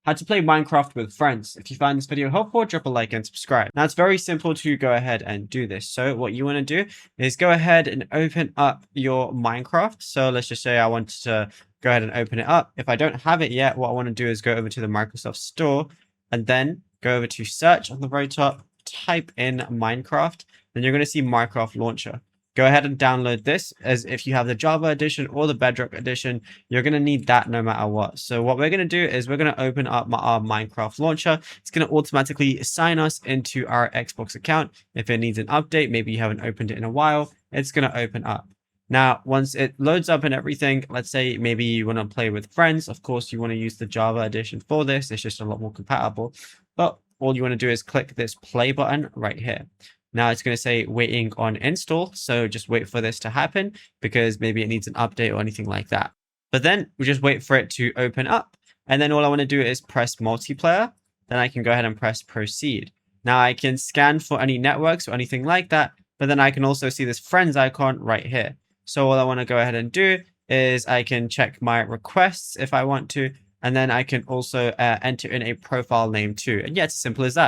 how to play Minecraft with friends. If you find this video helpful, drop a like and subscribe. Now, it's very simple to go ahead and do this. So what you want to do is go ahead and open up your Minecraft. So let's just say I want to go ahead and open it up. If I don't have it yet, what I want to do is go over to the Microsoft Store and then go over to search on the very top, type in Minecraft, then you're going to see Minecraft Launcher. Go ahead and download this, as if you have the Java edition or the Bedrock edition, you're going to need that no matter what. So what we're going to do is we're going to open up our Minecraft launcher. It's going to automatically sign us into our Xbox account. If it needs an update, maybe you haven't opened it in a while, it's going to open up. Now, once it loads up and everything, let's say maybe you want to play with friends. Of course, you want to use the Java edition for this. It's just a lot more compatible. But all you want to do is click this play button right here. Now it's going to say waiting on install. So just wait for this to happen because maybe it needs an update or anything like that. But then we just wait for it to open up. And then all I want to do is press multiplayer. Then I can go ahead and press proceed. Now I can scan for any networks or anything like that. But then I can also see this friends icon right here. So all I want to go ahead and do is I can check my requests if I want to. And then I can also enter in a profile name too. And yeah, it's as simple as that.